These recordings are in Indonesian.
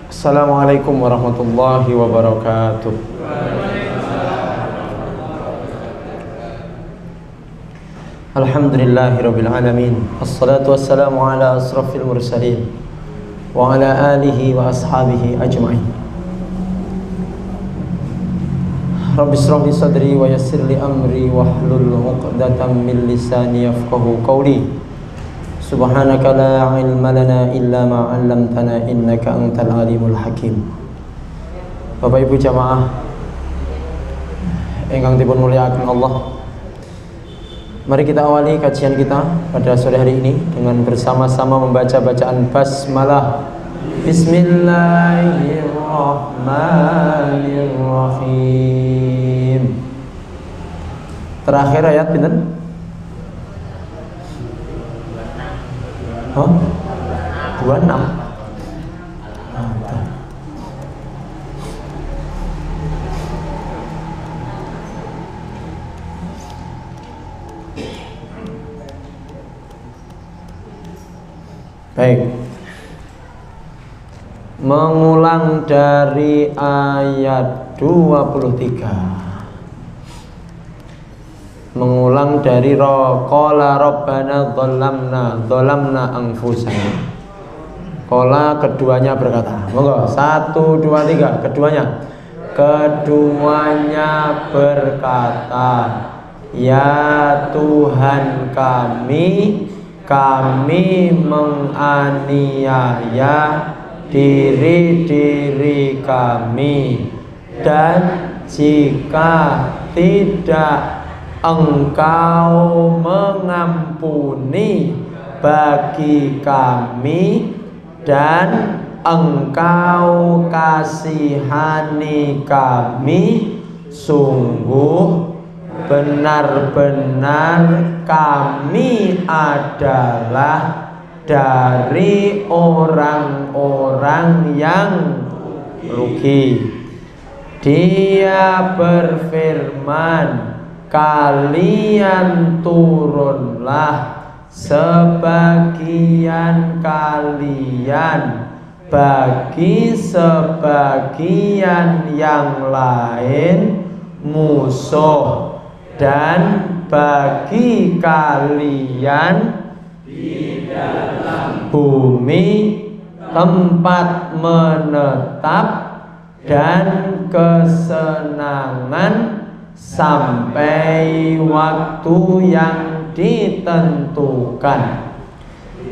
Assalamualaikum warahmatullahi wabarakatuh. Alhamdulillahirabbil alamin. Wassalatu wassalamu ala asrafil mursalin wa ala alihi wa ashabihi ajma'in. Rabbi shrah li sadri wa yassir li amri wahlul 'uqdatam min lisani yafqahu qawli. Subhanaka la ilma lana illa ma 'allamtana innaka antal alimul hakim. Bapak Ibu jamaah ingkang dipun mulyakaken Allah, mari kita awali kajian kita pada sore hari ini dengan bersama-sama membaca bacaan basmalah. Bismillahirrahmanirrahim. Terakhir ayat pinten? Oh, 26. Baik. Mengulang dari ayat 23. Mengulang dari qala rabbana dzalamna anfusana. Qala keduanya berkata. Monggo 1 2 3 keduanya. Keduanya berkata, ya Tuhan kami menganiaya diri kami, dan jika tidak Engkau mengampuni bagi kami dan Engkau kasihani kami, sungguh benar-benar kami adalah dari orang-orang yang rugi. Dia berfirman, kalian turunlah sebagian kalian bagi sebagian yang lain musuh, dan bagi kalian di dalam bumi tempat menetap dan kesenangan sampai waktu yang ditentukan.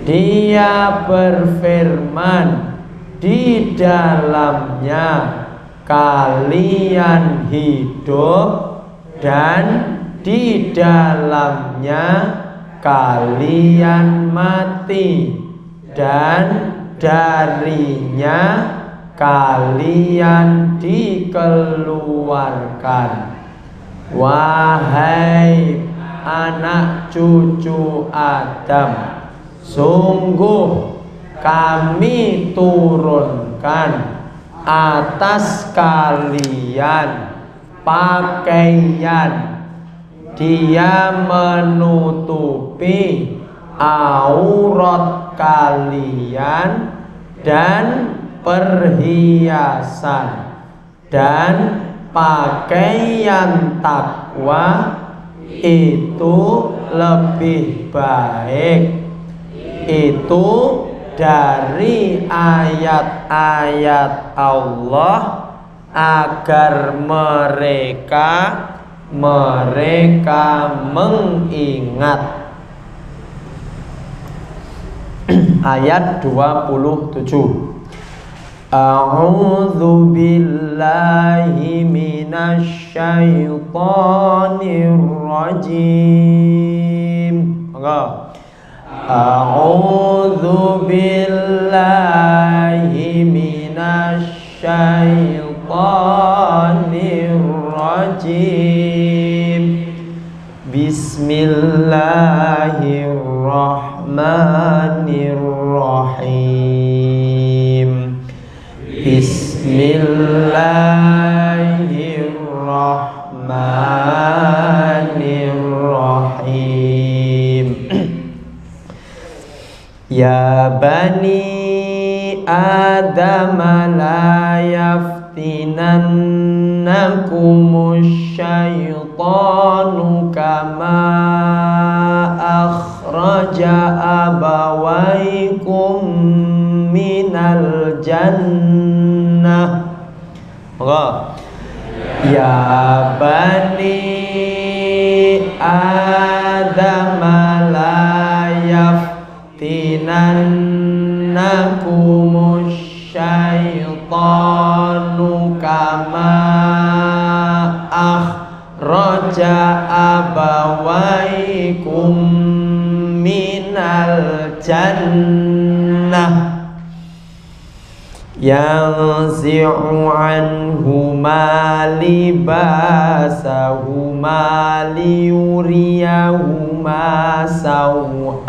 Dia berfirman, di dalamnya kalian hidup dan di dalamnya kalian mati, dan darinya kalian dikeluarkan. Wahai anak cucu Adam, sungguh kami turunkan atas kalian pakaian, dia menutupi aurat kalian, dan perhiasan, dan pakaian takwa itu lebih baik. Itu dari ayat-ayat Allah agar mereka mengingat. Ayat 27. A'udzu billahi minasy syaithanir rajim. Monggo. A'udzu billahi minasy syaitanir rajim. Bismillahirrahmanirrahim. Bismillahirrahmanirrahim. Ya bani Adam la yaftinannakumus syaitanu kama akhraja abawaikum minal jannah. Ya bani Adam la yaftinannakumus syaitanu kama akhraja abawaikum minal jannah yanzi'u anhuma libasahuma liyuriyahuma sawatihima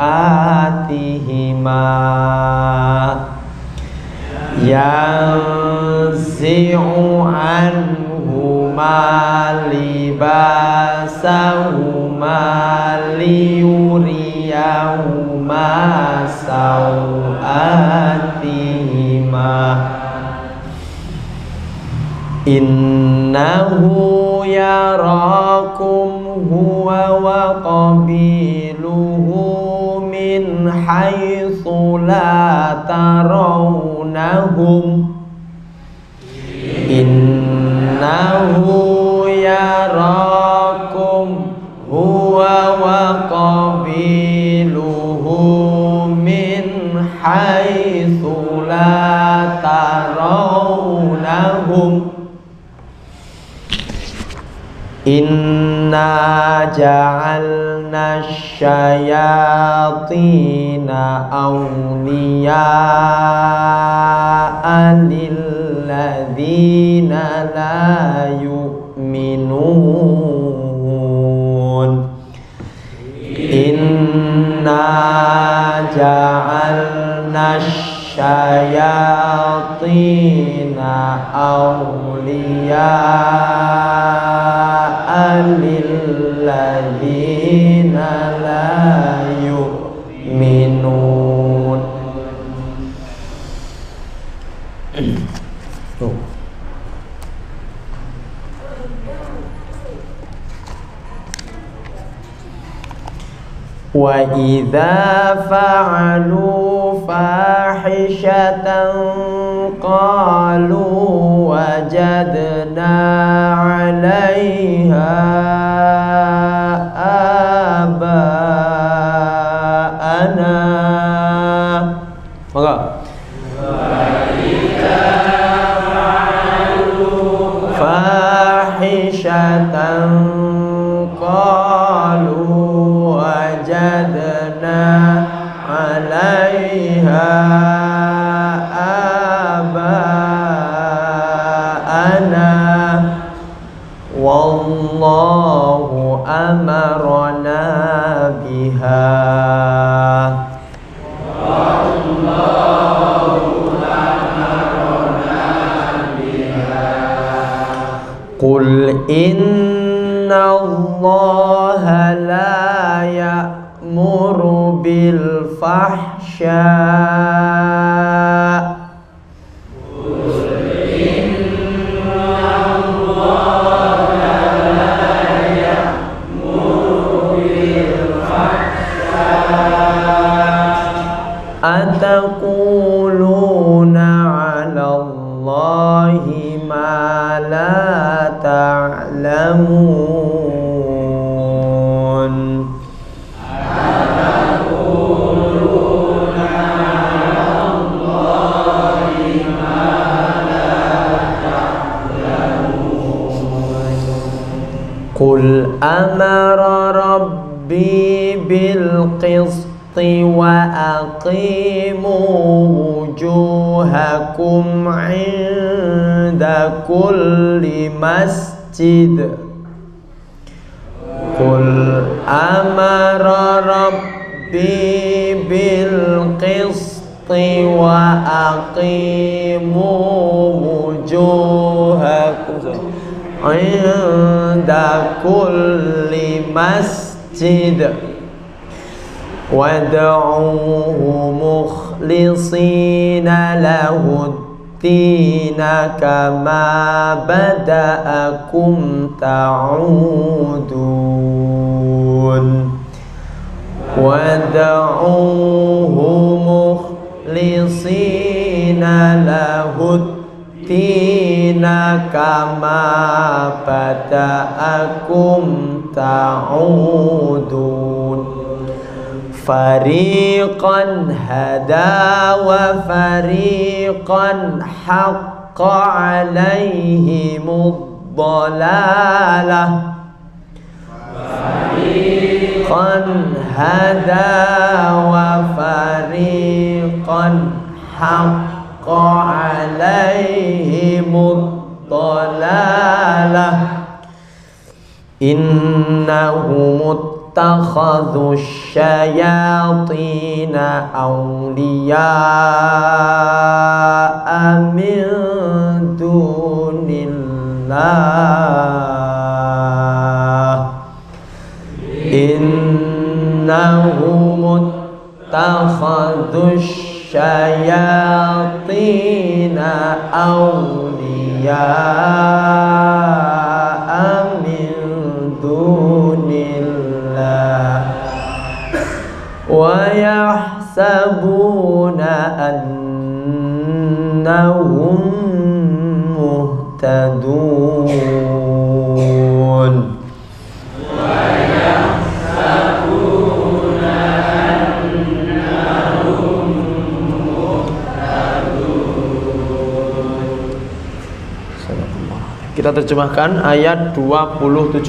yanzi'u anhuma libasahuma liyuriyahuma sawatihima innahu yarakum huwa wa qabiluhu min haitsu la tarawnahum innahu yarakum huwa wa qabiluhu min haitsu la tarawnahum inna ja'alna syayatina awliya'a lilladzina la yu'minun inna ja'alna syayatina awliya'a lilladzina la yu'minun. Wa idza fa'alu fahishatan qalu wajadna 'alaiha aba'ana. Maka fahishatan qalu wajadna 'alaiha aba'ana wallahu amarna biha. Qul inna Allaha la ya'muru bil fahsya ataquluna 'ala Allahi ma la ta'lamun. Qul amara rabbi bil qisti wa aqimu wujuhakum 'inda kulli masjid. Qul amara rabbi bil qisti wa aqimu wujuhakum 'inda kulli masjid wad'uhu mukhlishina lahuddina kama bada'akum ta'udun wad'uhu mukhlishina lahuddina kama bada'akum ta'udun fariqan hada wa fariqan haqqa alaihimud dhalalah fariqan hada wa fariqan haqqa alaihimud dhalalah innahum اتخذوا الشياطين أولياء من دون الله إنهم اتخذوا الشياطين أولياء من دون ويحسبون أنهم مهتدون Kita terjemahkan ayat 27.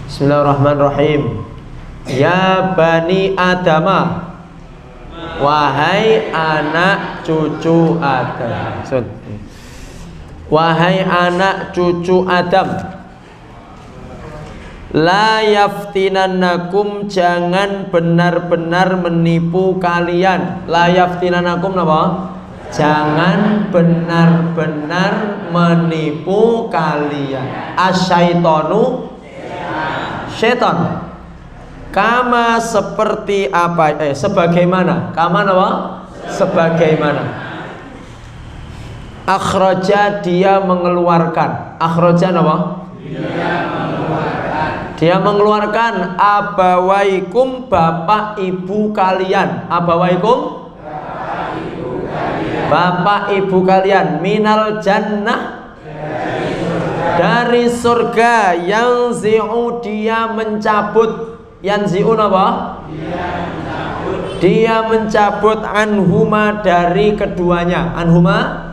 Bismillahirrahmanirrahim. Ya bani Adamah, wahai anak cucu Adam. Wahai anak cucu Adam, la yaftinannakum, jangan benar-benar menipu kalian. La yaftinannakum apa? Jangan benar-benar menipu kalian. Asyaitonu, syaitan. Kama seperti apa? Sebagaimana. Kama apa? Sebagaimana. Akhraja, dia mengeluarkan. Akhraja apa? Dia mengeluarkan abawaikum, bapak ibu kalian. Abawaikum, bapak ibu kalian, minal jannah, dari surga. Yang zi'u, dia mencabut. Yang zi'u apa? Dia mencabut anhuma, dari keduanya. Anhuma,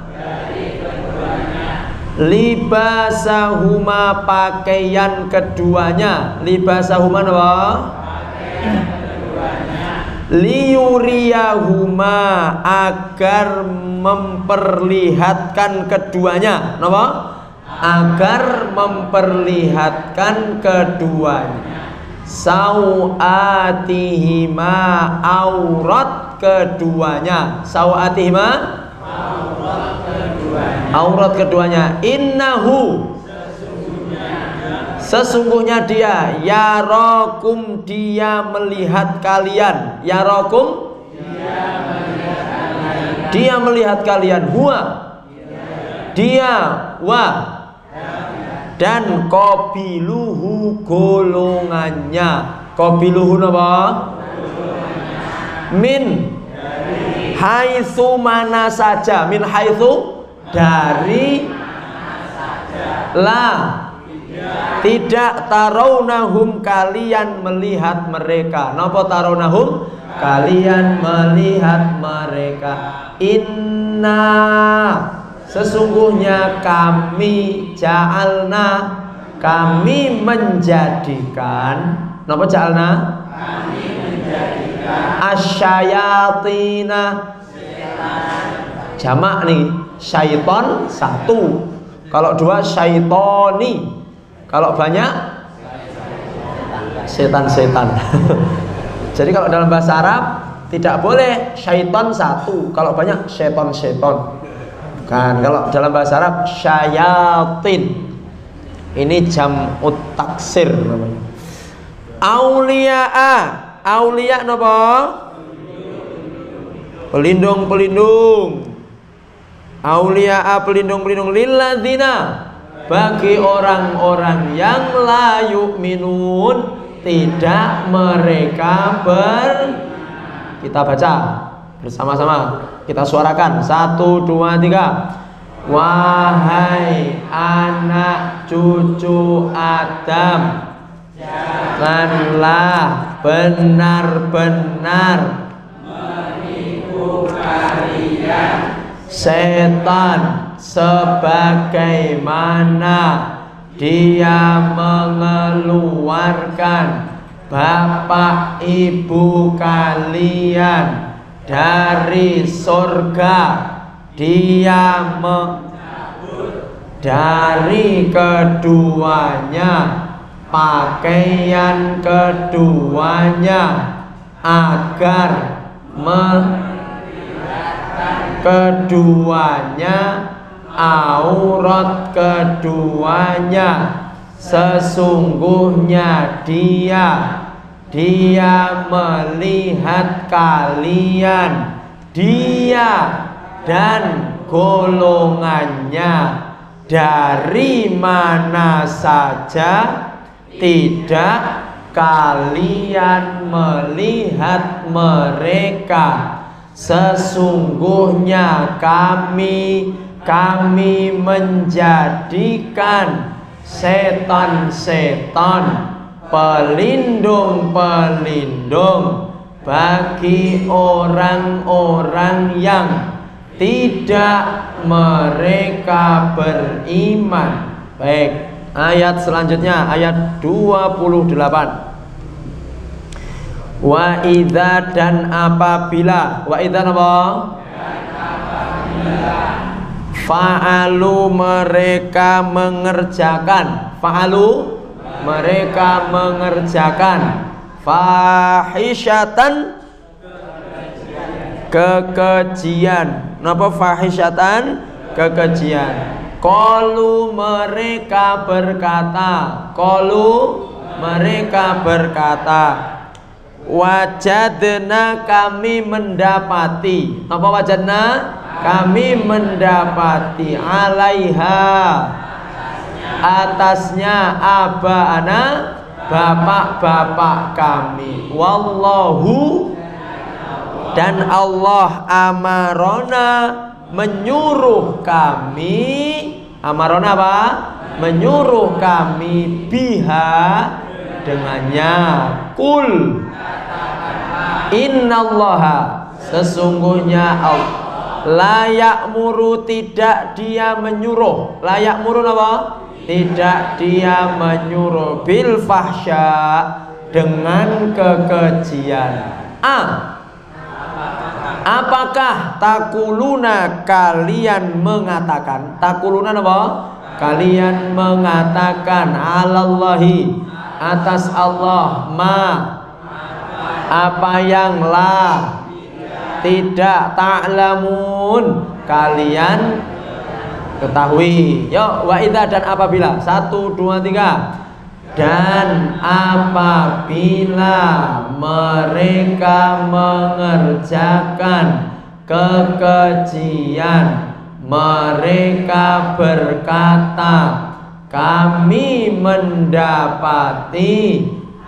libasahuma, pakaian keduanya. Libasahuma apa? Liyuriyahuma, agar memperlihatkan keduanya. Apa? Agar memperlihatkan keduanya. Sau'atihima, aurat keduanya. Sau'atihima, aurat keduanya. Innahu, sesungguhnya dia, yarakum, dia melihat kalian. Yarakum, dia melihat kalian. Huwa, dia, wa, dan qabiluhu, golongannya. Qabiluhu apa? Min haitsu, mana saja. Min haitsu, dari. La, tidak. Tarawnahum, kalian melihat mereka. Napa tarawnahum? Kalian melihat mereka. Inna, sesungguhnya kami, ja'alna, kami menjadikan. Napa ja'alna? Kami menjadikan asyayatina, jamak nih, syaiton satu. Kalau dua syaitoni. Kalau banyak setan-setan. Jadi kalau dalam bahasa Arab tidak boleh syaiton satu. Kalau banyak seton-seton. Kan kalau dalam bahasa Arab syayatin. Ini jam'ut taksir namanya. Auliya'a, auliya napa? Pelindung-pelindung. Auliya'a, pelindung-pelindung. Lilladzina, bagi orang-orang yang la yu'minun, tidak mereka kita baca bersama-sama, kita suarakan 1, 2, 3. Wahai anak cucu Adam, janganlah benar-benar menipu kalian setan, sebagaimana dia mengeluarkan bapak ibu kalian dari surga, dia dari keduanya pakaian keduanya agar keduanya aurat keduanya. Sesungguhnya dia melihat kalian, dia dan golongannya dari mana saja tidak kalian melihat mereka. Sesungguhnya kami menjadikan setan-setan pelindung-pelindung bagi orang-orang yang tidak mereka beriman. Baik, ayat selanjutnya ayat 28. Wa idza dan apabila, wa idza apa? Fa'alu mereka mengerjakan, fa'alu mereka mengerjakan fahisyatan kekejian. Napa fahisyatan? Kekejian. Qalu mereka berkata, qalu mereka berkata, wajadna kami mendapati. Apa wajadna? Kami mendapati alaiha atasnya abana bapak-bapak kami. Wallahu dan Allah amarona menyuruh kami. Amarona apa? Menyuruh kami biha dengannya. Kul innallaha sesungguhnya Allah layak muru tidak dia menyuruh. Layak muru apa? Tidak dia menyuruh bil fahsya dengan kekejian. Apakah takuluna kalian mengatakan? Takuluna apa? Kalian mengatakan alallahi atas Allah apa yang tidak ta'lamun kalian ketahui. Yuk, wa idza dan apabila. 1, 2, 3. Dan apabila mereka mengerjakan kekejian, mereka berkata, kami mendapati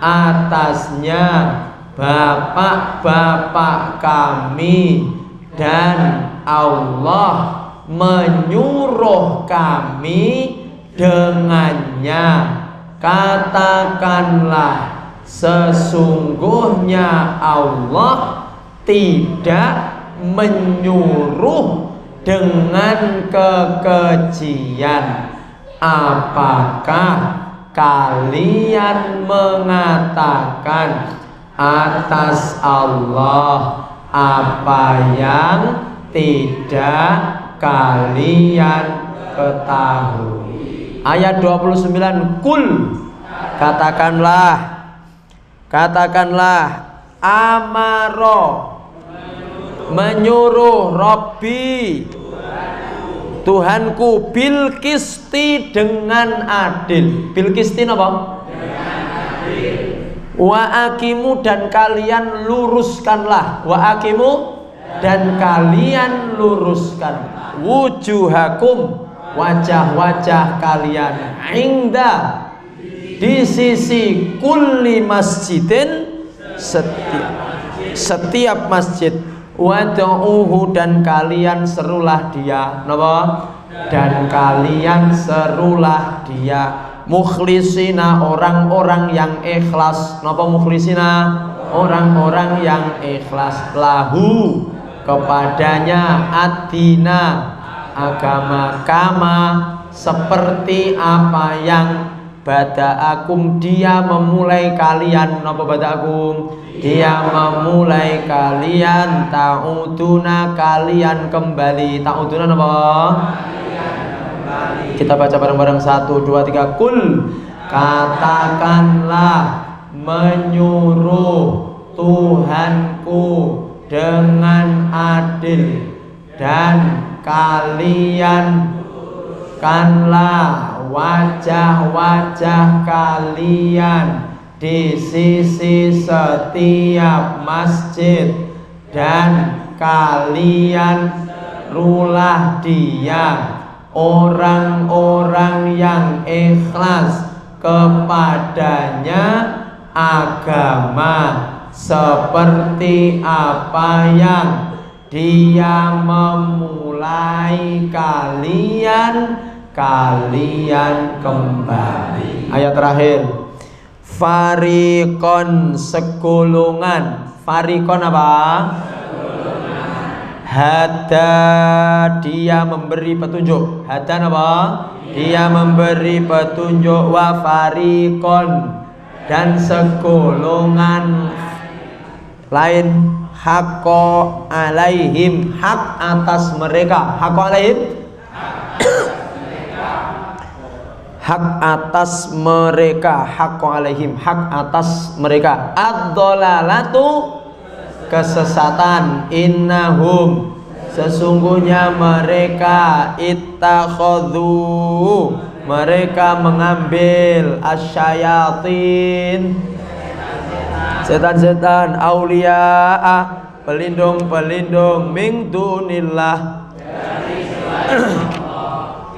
atasnya bapak-bapak kami dan Allah menyuruh kami dengannya. Katakanlah sesungguhnya Allah tidak menyuruh dengan kekejian. Apakah kalian mengatakan atas Allah apa yang tidak kalian ketahui? Ayat 29. Kul katakanlah amaro menyuruh Robbi Tuhanku bil kisti dengan adil. Bil kisti apa? Wa aqimu dan kalian luruskanlah. Wa aqimu dan kalian luruskan wujuhakum, wajah-wajah kalian, inda, di sisi kulli masjidin, setiap masjid, wad'uhu dan kalian serulah dia, napa? Dan kalian serulah dia, mukhlisina, orang-orang yang ikhlas, napa mukhlisina? Orang-orang yang ikhlas, lahu, kepadanya, ad-dina, agama, kama, seperti apa yang bada'akum, dia memulai kalian, napa bada'akum? Dia memulai kalian, ta'uduna, kalian kembali, ta'uduna napa? Kita baca bareng-bareng 1, 2, 3. Kul, katakanlah, menyuruh Tuhanku dengan adil, dan kalian kanlah wajah-wajah kalian di sisi setiap masjid, dan kalian rulah dia orang-orang yang ikhlas kepadanya agama seperti apa yang dia memulai kalian, kalian kembali. Ayat terakhir, farikon, segolongan. Farikon apa? Hada, dia memberi petunjuk. Hada apa? Dia memberi petunjuk. Wa farikon, dan segolongan lain, hakko alaihim, hak atas mereka. Hakko alaihim, hak atas mereka. Hakko alaihim, hak atas mereka. Ad-dolalatu, kesesatan. Innahum, sesungguhnya mereka, ittakhadhu, mereka mengambil, asyayatin, setan-setan, auliya'a, pelindung-pelindung, min dunillah,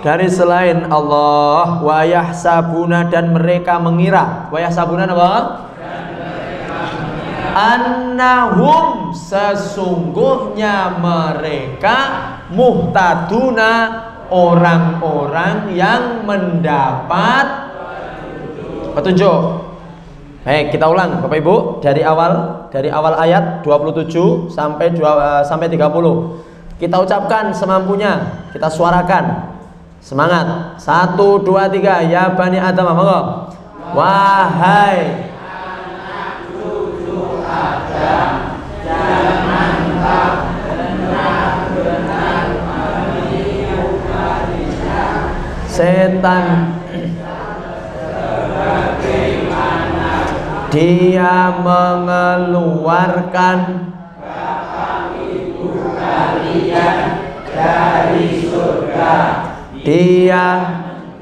dari selain Allah. Wa yahsabuna, dan mereka mengira. Wa yahsabuna apa? Annahum, sesungguhnya mereka, muhtaduna, orang-orang yang mendapat petunjuk. Baik, kita ulang Bapak Ibu dari awal ayat 27 sampai 30. Kita ucapkan semampunya, kita suarakan. Semangat. 1, 2, 3. Ya Bani Adam, monggo. Wahai anak cucu Adam, jangan tak benar-benar meniupkan setan, dia mengeluarkan bapak ibu kalian dari surga, dia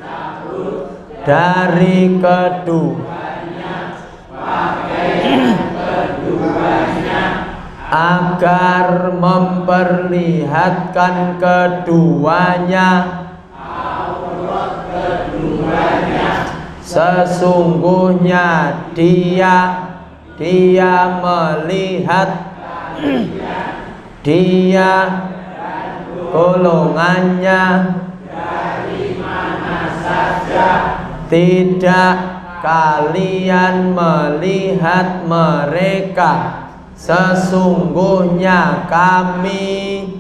mencabut dari keduanya pakaian keduanya, agar memperlihatkan keduanya aurat keduanya. Sesungguhnya dia melihat, dia golongannya dari mana saja, tidak kalian melihat mereka. Sesungguhnya kami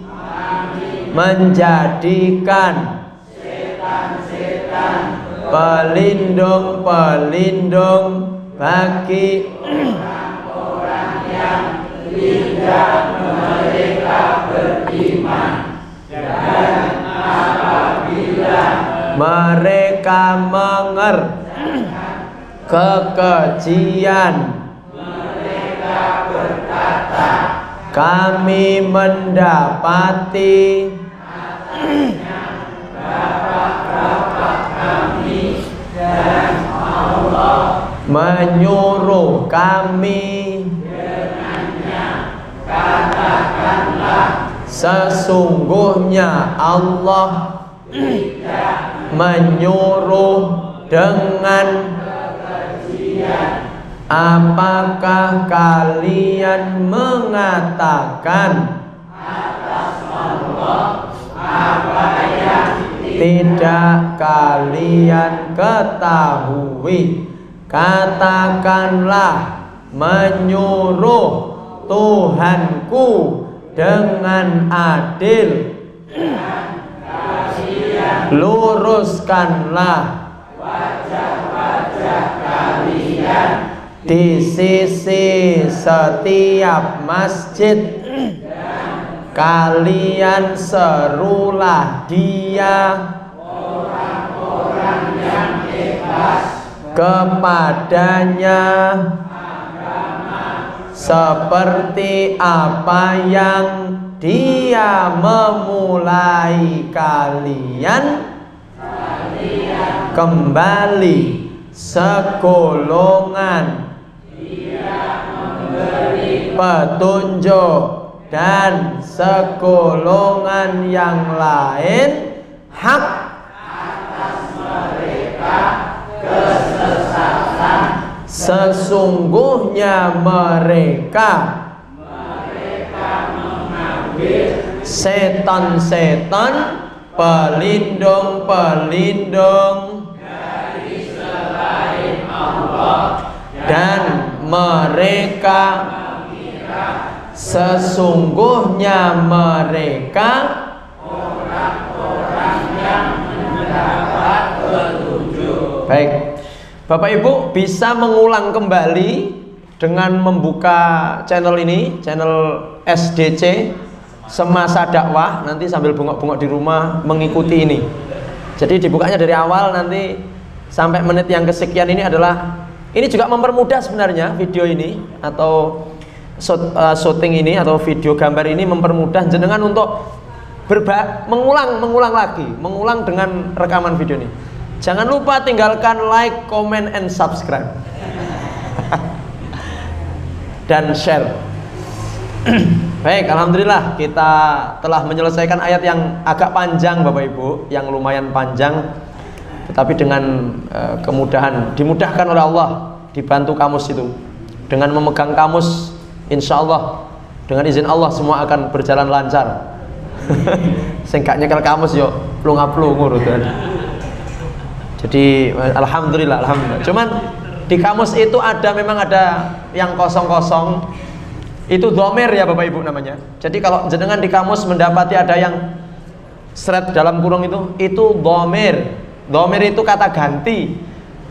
menjadikan setan-setan pelindung-pelindung bagi orang-orang yang tidak mereka beriman, dan apabila mereka mengerjakan kekejian, mereka berkata, kami mendapati bapak-bapak kami dan Allah menyuruh kami, sesungguhnya Allah menyuruh dengan apakah kalian mengatakan tidak kalian ketahui? Katakanlah, menyuruh Tuhanku dengan adil, luruskanlah wajah-wajah kalian di sisi setiap masjid, kalian serulah dia orang-orang yang ikhlas kepadanya seperti apa yang dia memulai kalian kembali segolongan petunjuk dan segolongan yang lain hak atas mereka kesesatan. Sesungguhnya mereka mengambil setan-setan pelindung-pelindung dari selain Allah, dan mereka sesungguhnya mereka orang-orang yang mendapat petunjuk. Baik, Bapak Ibu bisa mengulang kembali dengan membuka channel ini, channel SDC Semasa Dakwah, nanti sambil bengok-bengok di rumah mengikuti ini. Jadi dibukanya dari awal nanti sampai menit yang kesekian. Ini juga mempermudah sebenarnya video ini atau syuting ini atau video gambar ini, mempermudah jenengan untuk mengulang dengan rekaman video ini. Jangan lupa tinggalkan like, comment, and subscribe dan share. Baik, alhamdulillah kita telah menyelesaikan ayat yang agak panjang Bapak Ibu, yang lumayan panjang, tetapi dengan dimudahkan oleh Allah, dibantu kamus itu. Dengan memegang kamus, insya Allah dengan izin Allah semua akan berjalan lancar. Sing gak nyekel kamus yo plunga-plungu rutan. Jadi alhamdulillah. Cuman di kamus itu memang ada yang kosong-kosong. Itu dhamir ya Bapak Ibu namanya. Jadi kalau jenengan di kamus mendapati ada yang seret dalam kurung itu dhamir. Dhamir itu kata ganti.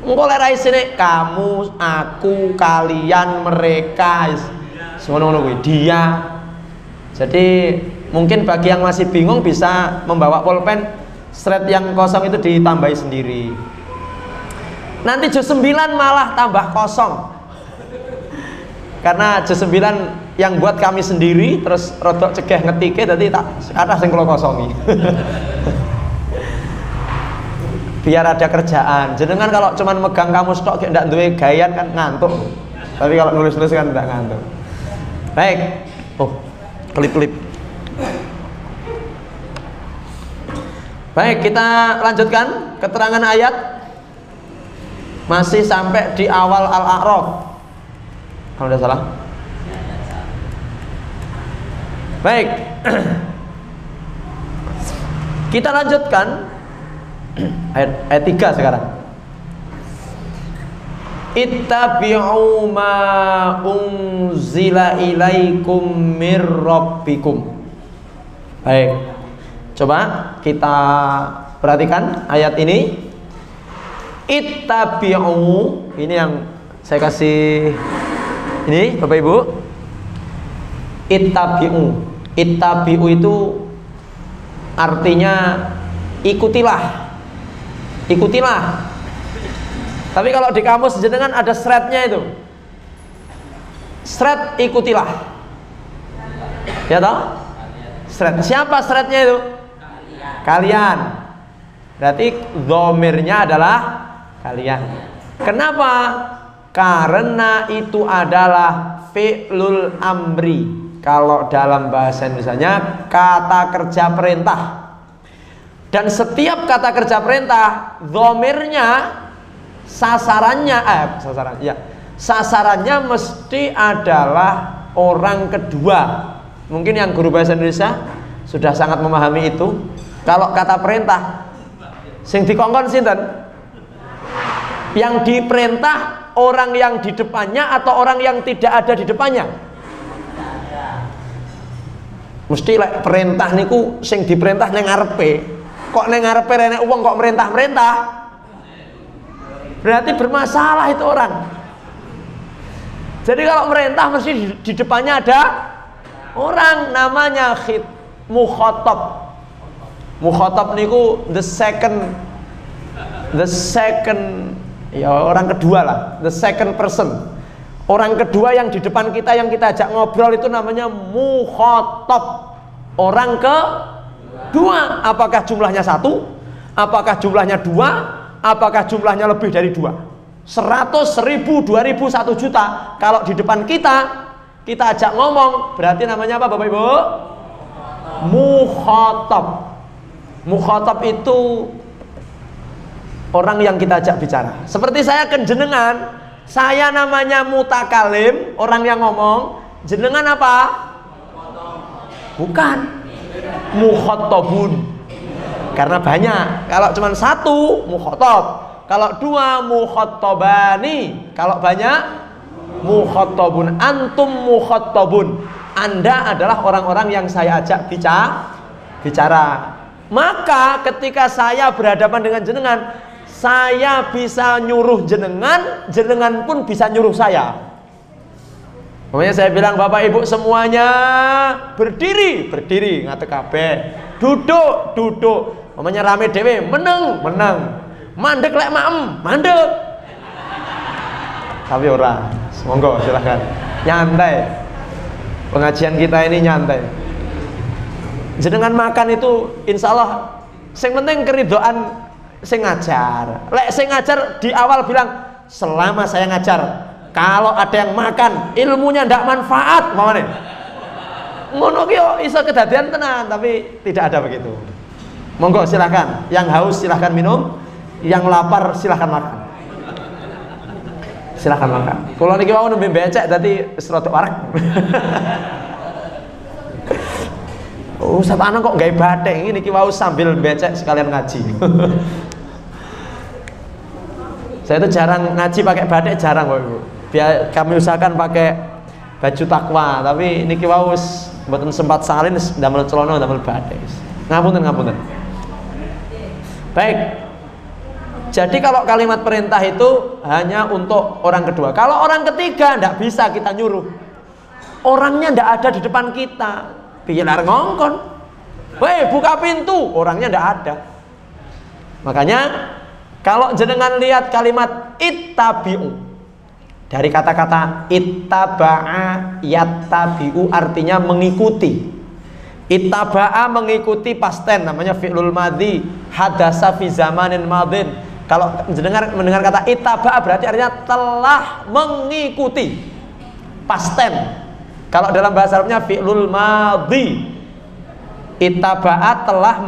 Engko lek ra isine kamu, aku, kalian, mereka, ngono-ngono kuwi, dia. Jadi mungkin bagi yang masih bingung bisa membawa pulpen, thread yang kosong itu ditambahi sendiri. Nanti juz 9 malah tambah kosong. Karena juz 9 yang buat kami sendiri, terus rodok cegah ngetike, dadi tak kathah sing kula kosongi. Biar ada kerjaan. Jenengan kalau cuman megang kamus tok ndak duwe gayan kan ngantuk. Tapi kalau nulis-nulis kan ndak ngantuk. Baik. Oh, klip-klip. Baik, kita lanjutkan keterangan ayat. Masih sampai di awal Al-A'raf. Kalau tidak salah. Baik. Kita lanjutkan ayat 3 sekarang. Ittabi'u ma unzila ilaikum mir rabbikum. Baik. Coba kita perhatikan ayat ini. Ittabi'u, ini yang saya kasih ini Bapak Ibu. Ittabi'u. Ittabi'u itu artinya ikutilah. Ikutilah. Tapi kalau di kamus jenengan ada shrednya itu. Shred ikutilah. Ya toh? Shred. Siapa shrednya itu? Kalian. Berarti dhamirnya adalah kalian. Kenapa? Karena itu adalah fi'lul amri. Kalau dalam bahasa Indonesianya kata kerja perintah. Dan setiap kata kerja perintah, dhamirnya sasarannya mesti adalah orang kedua. Mungkin yang guru bahasa Indonesia sudah sangat memahami itu. Kalau kata perintah, sing dikongkon sinten? Yang diperintah orang yang di depannya atau orang yang tidak ada di depannya? Mesti perintah niku sing diperintah nang ngarepe. Kok nang ngarepe rene wong kok merintah-merintah? Berarti bermasalah itu orang. Jadi kalau merintah mesti di depannya ada orang, namanya mukhatab. Mukhatab niku the second ya orang kedua lah, the second person. Orang kedua yang di depan kita yang kita ajak ngobrol itu namanya mukhatab. Orang kedua, apakah jumlahnya satu? Apakah jumlahnya dua? Apakah jumlahnya lebih dari dua? 100, 1000, 2000, 1 juta. Kalau di depan kita ajak ngomong, berarti namanya apa Bapak Ibu? Mukhatab. Mukhatab itu orang yang kita ajak bicara. Seperti saya ke jenengan, saya namanya mutakalim, orang yang ngomong. Jenengan apa? Bukan. Mukhatabun. Karena banyak. Kalau cuma satu, mukhatab. Kalau dua, mukhatabani. Kalau banyak, mukhatabun. Antum mukhatabun. Anda adalah orang-orang yang saya ajak bicara. Maka ketika saya berhadapan dengan jenengan, saya bisa nyuruh jenengan, jenengan pun bisa nyuruh saya. Makanya saya bilang, Bapak Ibu semuanya berdiri, ngate kabeh. Duduk. Namanya rame dewe, meneng. Mandek lek maem, mandek. Tapi ora, monggo silahkan. Nyantai. Pengajian kita ini nyantai. Jenengan makan itu insya Allah sing penting keridoan sing ngajar. Lek sing ngajar di awal bilang selama saya ngajar, kalau ada yang makan ilmunya ndak manfaat, mamane. Ngono ki yo iso kedadian tenan, tapi tidak ada begitu. Monggo silahkan. Yang haus silahkan minum, yang lapar silahkan makan. Silahkan makan. Kalau niki mau nembe becek dadi wis rada warak. Ustaz Anang kok gawe bathik iki niki wau sambil becek sekalian ngaji. Saya itu jarang ngaji pakai bathik, jarang Bapak Ibu. Biar kami usahakan pakai baju takwa, tapi niki wau wis mboten sempat salin ndamel celana ndamel bathik. Ngapunten. Baik. Jadi kalau kalimat perintah itu hanya untuk orang kedua. Kalau orang ketiga ndak bisa kita nyuruh. Orangnya ndak ada di depan kita. Biar ngongkon, weh buka pintu, orangnya ndak ada. Makanya kalau jenengan lihat kalimat ittabi'u, dari kata-kata ittaba'a yattabi'u artinya mengikuti. Ittaba'a mengikuti past tense, namanya fi'lul madhi, hadasa fi zamanin madhin. Kalau jenengan mendengar kata ittaba'a berarti artinya telah mengikuti, past tense. Kalau dalam bahasa Arabnya fi'lul madhi. Ittaba'a telah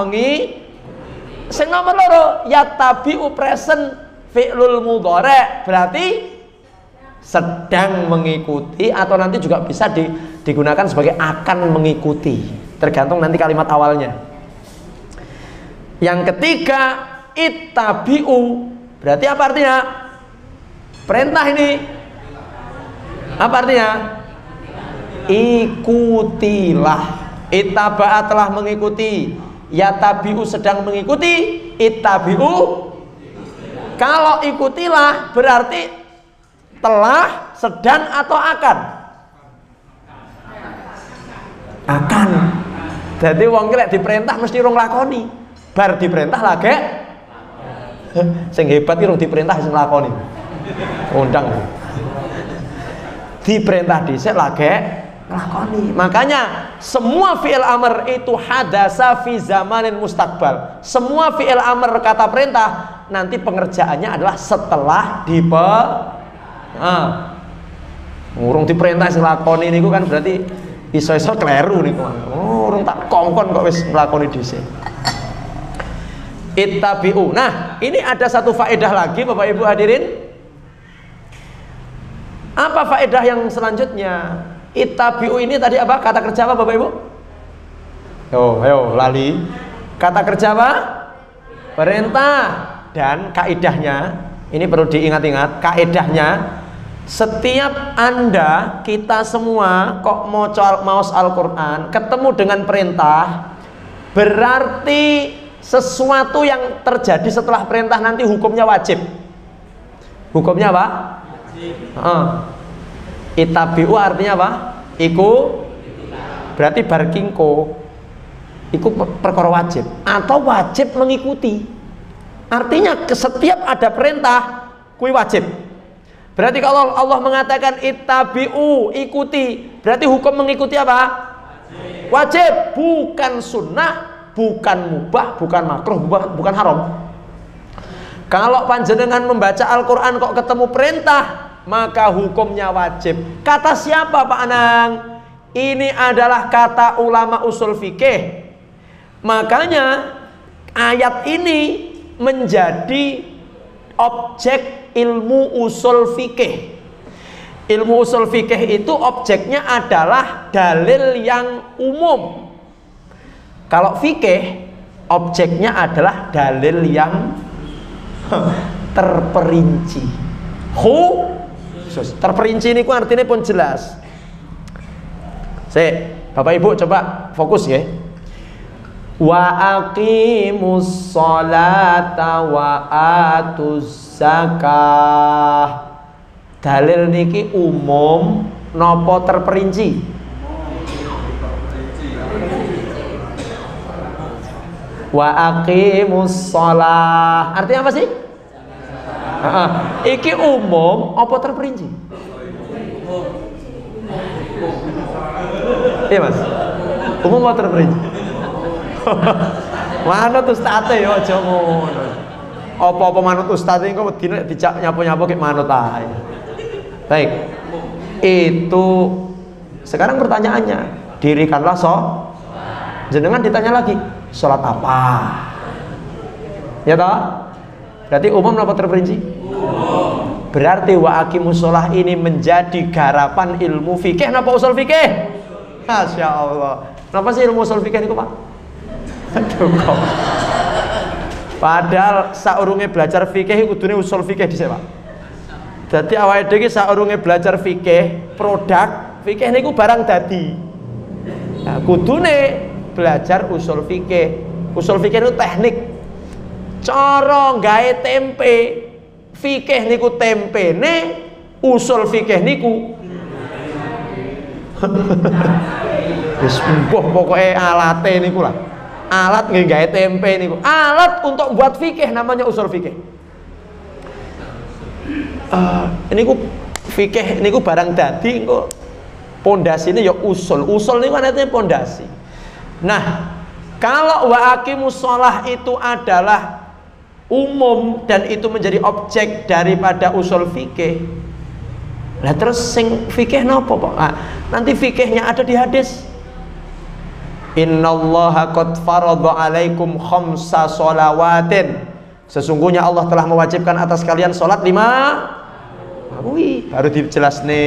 sing nomor loro yattabi'u present fi'lul mudhari', berarti sedang mengikuti atau nanti juga bisa digunakan sebagai akan mengikuti, tergantung nanti kalimat awalnya. Yang ketiga ittabi'u berarti apa artinya? Perintah ini apa artinya? Ikutilah. Ittaba'a telah mengikuti, yattabi'u sedang mengikuti, ittabi'u kalau ikutilah berarti telah, sedang atau akan? Akan. Jadi wong ki lek diperintah mesti rong lakoni. Bar diperintah lagi sing hebat ki rong diperintah sing lakoni. Undang. Diperintah dhisik lagi lakoni. Makanya semua fi'il amr itu hadasa fi zamanin mustaqbal. Semua fi'il amr kata perintah nanti pengerjaannya adalah setelah Urung diperintah sing lakoni niku kan berarti iso-iso kleru niku. Urung tak kongkon kok wis nglakoni dhisik. Ittabi'u. Nah, ini ada satu faedah lagi Bapak Ibu hadirin. Apa faedah yang selanjutnya? Ittabi'u ini tadi apa? Kata kerja apa Bapak Ibu? Ayo lali. Kata kerja apa? Perintah. Dan kaidahnya, ini perlu diingat-ingat, kaidahnya setiap Anda, kita semua kok maos Al-Quran ketemu dengan perintah, berarti sesuatu yang terjadi setelah perintah nanti hukumnya wajib. Hukumnya apa? Ittabi'u artinya apa? Iku berarti barkingko, iku perkara wajib atau wajib mengikuti. Artinya setiap ada perintah kui wajib. Berarti kalau Allah mengatakan ittabi'u, ikuti, berarti hukum mengikuti apa? Wajib, bukan sunnah, bukan mubah, bukan makruh, bukan haram. Kalau panjenengan membaca Al-Quran kok ketemu perintah, maka hukumnya wajib. Kata siapa Pak Anang? Ini adalah kata ulama usul fikih. Makanya ayat ini menjadi objek ilmu usul fikih. Ilmu usul fikih itu objeknya adalah dalil yang umum. Kalau fikih objeknya adalah dalil yang terperinci. Terperinci ini artinya pun jelas. Bapak Ibu coba fokus ya. Wa aqimus sholata wa atuz zakah. Dalil niki umum nopo terperinci? Wa aqimus sholah. Artinya apa sih? Iki umum apa terperinci? Iya Mas. Umum apa terperinci? Manut ustate ya aja ngono. Apa-apa manut ustate engko wedine dijak nyapu-nyapu kek manut ae. Baik. Itu sekarang pertanyaannya, dirikanlah jenengan ditanya lagi, sholat apa? Ya toh? Berarti umum apa terperinci? Umum. Berarti wa aqimus sholah ini menjadi garapan ilmu fikih napa usul fikih? Masya Allah. Kenapa sih ilmu usul fikih niku, Pak? Aduh kok. Padahal saurunge belajar fikih kudune usul fikih dhisik, Pak. Dadi awake dhewe iki saurunge belajar fikih, produk fikih niku barang dadi. Nah, kudune belajar usul fikih. Usul fikih itu teknik. Cara gawe tempe, fikih niku tempene, usul fikih niku wis pokoknya alate niku lah. Alat nggawe tempe niku. Alat untuk buat fikih namanya usul fikih. Niku fikih niku barang dadi engko pondasine ya usul. Usul niku artinya pondasi. Nah, kalau wa aqimus shalah itu adalah umum dan itu menjadi objek daripada usul fikih. Lah terus sing fikih napa, Pak? Nanti fikihnya ada di hadis. Innallaha qad faradha 'alaikum khamsa shalawatin. Sesungguhnya Allah telah mewajibkan atas kalian salat 5. Wih, baru dijelasne.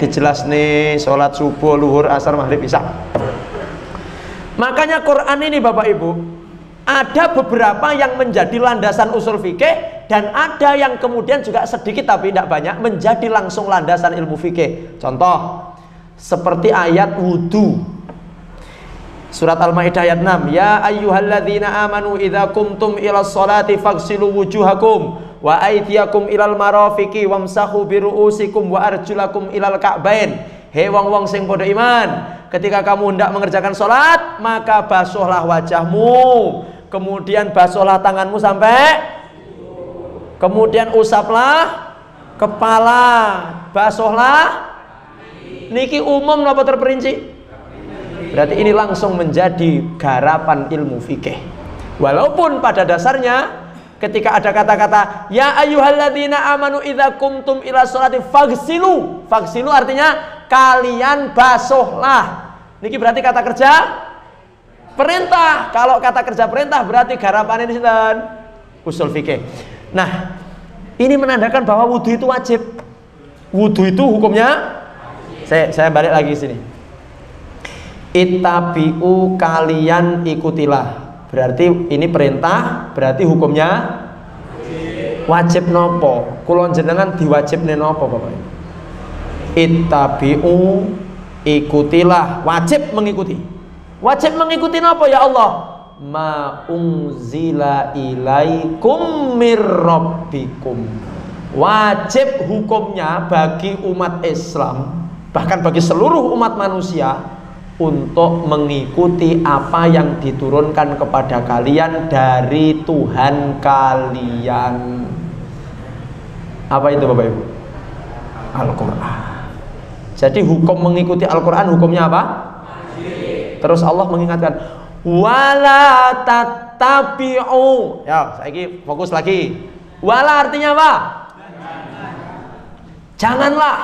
Dijelasne salat subuh, luhur, asar, maghrib, isya. Makanya Quran ini Bapak Ibu, ada beberapa yang menjadi landasan usul fikih dan ada yang kemudian juga sedikit tapi tidak banyak menjadi langsung landasan ilmu fikih. Contoh seperti ayat wudu, surat Al-Maidah ayat 6. Ya ayyuhalladzina amanu idza qumtum ilas sholati faghsilu wujuhakum wa aydiyakum ilal marafiqi wamsahu biruusikum wa arjulakum ilal ka'bain. Hei wong-wong sing padha iman, ketika kamu hendak mengerjakan sholat, maka basuhlah wajahmu, kemudian basuhlah tanganmu sampai, kemudian usaplah kepala, basuhlah. Niki umum napa terperinci? Berarti ini langsung menjadi garapan ilmu fikih. Walaupun pada dasarnya ketika ada kata-kata ya ayyuhalladzina amanu idza qumtum ila sholati faghsilu. Faghsilu artinya kalian basuhlah. Niki berarti kata kerja perintah. Kalau kata kerja perintah berarti garapane sinten? Usul fikih. Nah, ini menandakan bahwa wudu itu wajib. Wudu itu hukumnya saya balik lagi sini. Ittabi'u, kalian ikutilah. Berarti ini perintah, berarti hukumnya wajib nopo. Kula jenengan diwajibne nopo, Bapak? Ittabi'u, ikutilah, wajib mengikuti. Wajib mengikuti nopo ya Allah? Ma unzila ilaikum mir rabbikum. Wajib hukumnya bagi umat Islam, bahkan bagi seluruh umat manusia, untuk mengikuti apa yang diturunkan kepada kalian dari Tuhan kalian. Apa itu Bapak Ibu? Al-Quran. Jadi hukum mengikuti Al-Quran hukumnya apa? Terus Allah mengingatkan, wala tattabi'u. Ya, saiki fokus lagi. Wala artinya apa? Janganlah.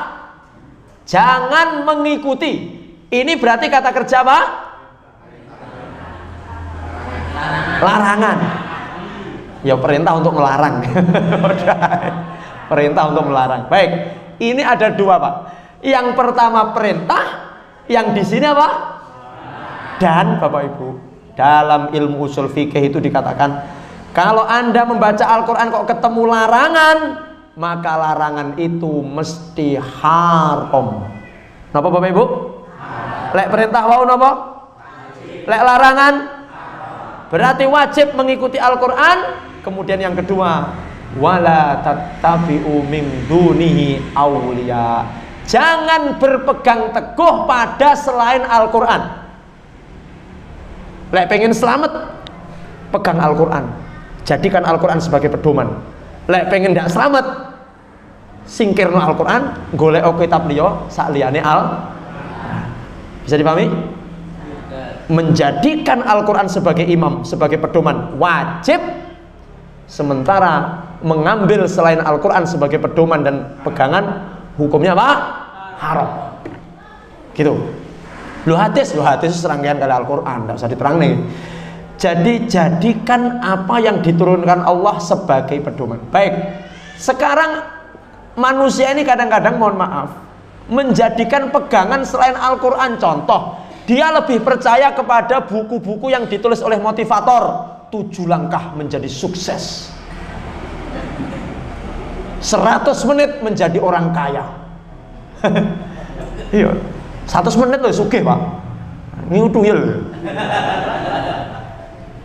Jangan mengikuti. Ini berarti kata kerja apa? Larangan. Ya perintah untuk melarang. Perintah untuk melarang. Baik, ini ada dua Pak. Yang pertama perintah, yang di sini apa? Dan Bapak Ibu, dalam ilmu usul fikih itu dikatakan, kalau Anda membaca Al-Quran kok ketemu larangan, maka larangan itu mesti haram. Napa Bapak Ibu? Lek perintah wau napa? Lek larangan berarti wajib mengikuti Al-Quran. Kemudian yang kedua, wala tattabi'u min dunihi awliya. Jangan berpegang teguh pada selain Al-Quran. Lek pengen selamat, pegang Al-Quran, jadikan Al-Quran sebagai pedoman. Lek pengen tidak selamat, singkirno Al-Quran, golek kitab liya sak liyane bisa dipahami? Menjadikan Al-Quran sebagai imam, sebagai pedoman wajib, sementara mengambil selain Al-Quran sebagai pedoman dan pegangan hukumnya apa? Haram. Gitu. Lu hadis serangkaian kali Al-Quran, tidak usah diterang nih. Jadi jadikan apa yang diturunkan Allah sebagai pedoman. Baik, sekarang manusia ini kadang-kadang, mohon maaf, menjadikan pegangan selain Al-Quran. Contoh, dia lebih percaya kepada buku-buku yang ditulis oleh motivator. 7 langkah menjadi sukses, 100 menit menjadi orang kaya. Iya, 100 menit loh sugih Pak. Ngutuyel.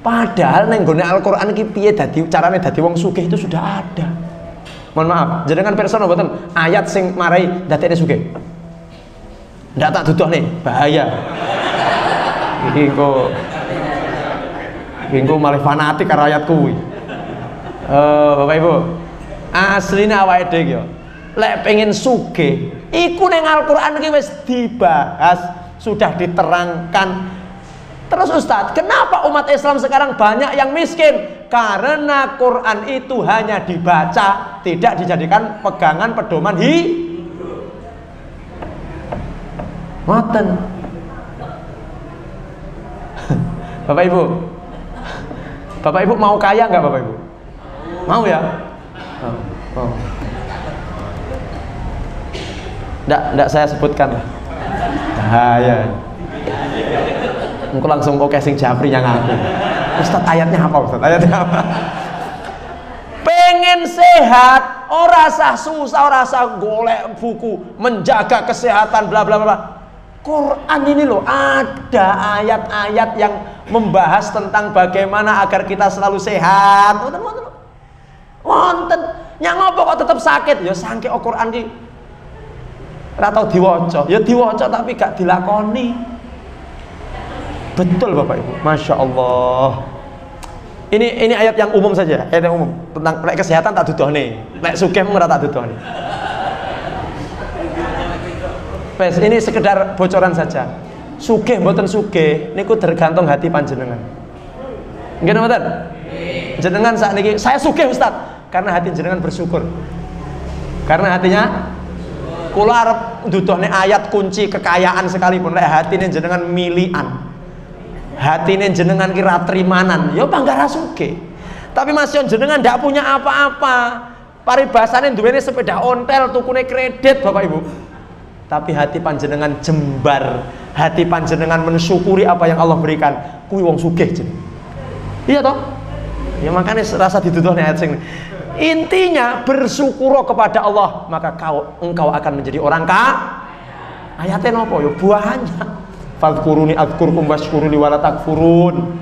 Padahal neng gone Al-Quran iki piye dadi carane dadi wong sugih itu sudah ada. Mohon maaf, jenengan personal mboten ayat sing marai dadekne sugih. Ndak tak duduhne, bahaya. Iki engko malah fanatik karo ayat kuwi. Bapak Ibu, asline awake dhewe iki lek pengen sugih, iku ning Al-Qur'an iki wis dibahas, sudah diterangkan. Terus Ustadz, kenapa umat Islam sekarang banyak yang miskin? Karena Quran itu hanya dibaca, tidak dijadikan pegangan pedoman hidup. Ngoten. Bapak Ibu, Bapak Ibu mau kaya nggak Bapak Ibu? Mau ya? Oh. Nggak saya sebutkan lah. Bahaya. Engko langsung kok casing Jafri yang aku. Ustadz ayatnya apa Ustadz? Ayatnya apa? Pengen sehat, ora sah susah, ora sah golek buku menjaga kesehatan bla bla bla. Quran ini loh ada ayat-ayat yang membahas tentang bagaimana agar kita selalu sehat. Wonten. Yang ngopo kok tetap sakit? Ya sangke Quran ki ora tau diwaca. Ya diwaca tapi gak dilakoni. Betul Bapak Ibu, Masya Allah. Ini ayat yang umum saja, ayat yang umum tentang lek kesehatan tak duduh nih, lek sugih ora tak duduh nih. Wes, ini sekedar bocoran saja. Sugih mboten sugih niku tergantung hati panjenengan. Nggih mboten? jenengan saat ini saya sugih Ustaz karena hati jenengan bersyukur. Karena hatinya kula arep nduduhne ayat kunci kekayaan sekalipun lek hatine jenengan milian. Hatine jenengan kira terimanan, ya bangga ra sugih. Tapi Mas Yon jenengan ndak punya apa-apa. Paribasane duwene sepeda ontel, tukune kredit Bapak Ibu. Tapi hati panjenengan jembar, hati panjenengan mensyukuri apa yang Allah berikan. Kuwi wong sugih jeneng. Iya toh? Ya makanya rasa dituduhne ayat sing. Intinya bersyukur kepada Allah, maka engkau akan menjadi orang ayatnya nopo ya banyak. Fadhkuruni adzkurkum washkuruli wala takfurun.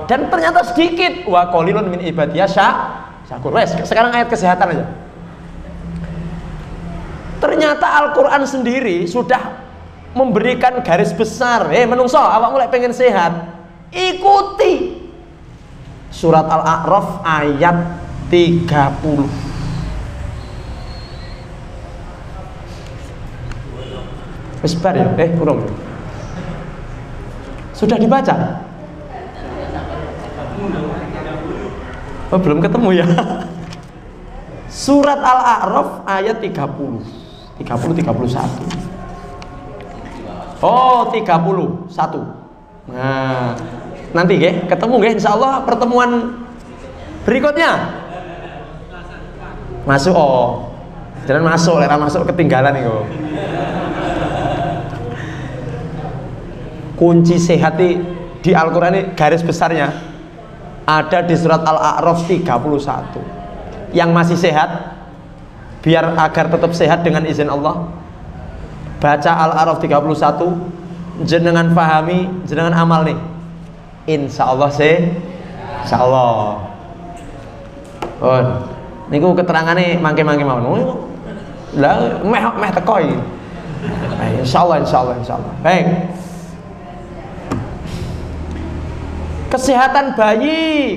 Dan ternyata sedikit wa qalilun min ibadiyah syakur. Wes, sekarang ayat kesehatan aja. Ternyata Al-Qur'an sendiri sudah memberikan garis besar. Menungso awakmu lek pengen sehat, ikuti surat Al-A'raf ayat 30. Wis bar ya? Urung. Sudah dibaca? Oh, belum ketemu ya. Surat Al-A'raf ayat 30 31. Oh, 31. Nah, nanti ketemu insyaallah pertemuan berikutnya. Masuk jangan masuk, lera masuk ketinggalan nih kok. Kunci sehat di Al-Quran ini garis besarnya ada di surat Al-A'raf 31. Yang masih sehat, biar agar tetap sehat dengan izin Allah, baca Al-A'raf 31, jenengan pahami, jenengan amal nih, insya Allah insya Allah. Niku keterangannya mangke-mangke mawon. Lah meh teko iki. Insyaallah. Baik. Kesehatan bayi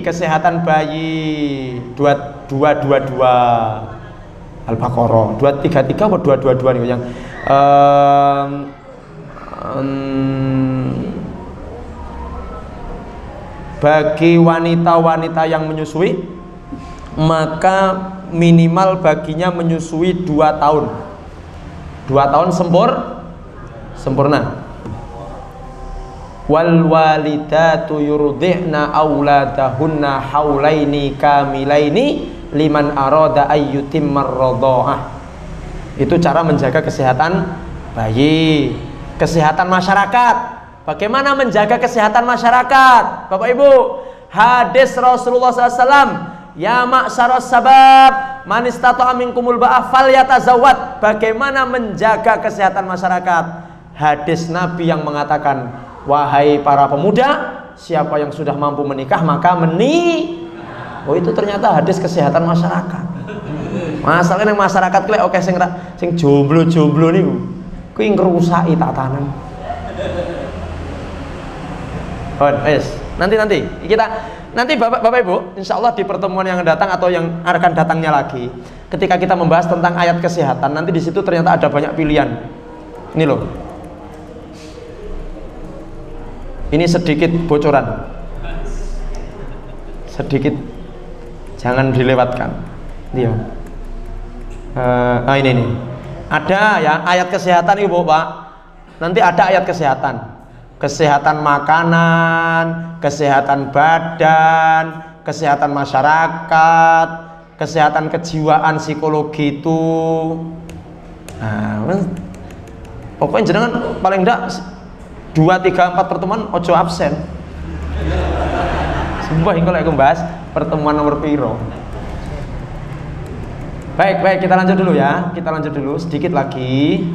222 Al-Baqarah 233 atau 222 nih yang bagi wanita-wanita yang menyusui, maka minimal baginya menyusui 2 tahun. 2 tahun sempurna. Wal walidatu yurdi'na auladahunna haulaini kamilaini liman arada ayyutimmar radha'ah. Itu cara menjaga kesehatan bayi. Kesehatan masyarakat. Bagaimana menjaga kesehatan masyarakat? Bapak Ibu, hadis Rasulullah SAW, ya ma'syaras sabab man istata'a minkumul ba'ah falyatazawwad. Bagaimana menjaga kesehatan masyarakat? Hadis Nabi yang mengatakan, wahai para pemuda, siapa yang sudah mampu menikah maka Oh, itu ternyata hadis kesehatan masyarakat. Masalahnya yang masyarakat klek oke sing jomblo-jomblo niku kuwi ngrusaki tatanan. Nanti Bapak Ibu, insya Allah di pertemuan yang datang atau yang akan datangnya lagi, ketika kita membahas tentang ayat kesehatan, nanti di situ ternyata ada banyak pilihan. Ini loh. Ini sedikit bocoran. Sedikit, jangan dilewatkan. Dia. Ini. Ada ya ayat kesehatan Ibu Pak. Nanti ada ayat kesehatan. Kesehatan makanan, kesehatan badan, kesehatan masyarakat, kesehatan kejiwaan, psikologi itu. Pokoknya jangan paling enggak 2, 3, 4 pertemuan ojo absen. Sumpah kalau aku bahas pertemuan nomor piro. Baik, kita lanjut dulu ya. Kita lanjut dulu sedikit lagi.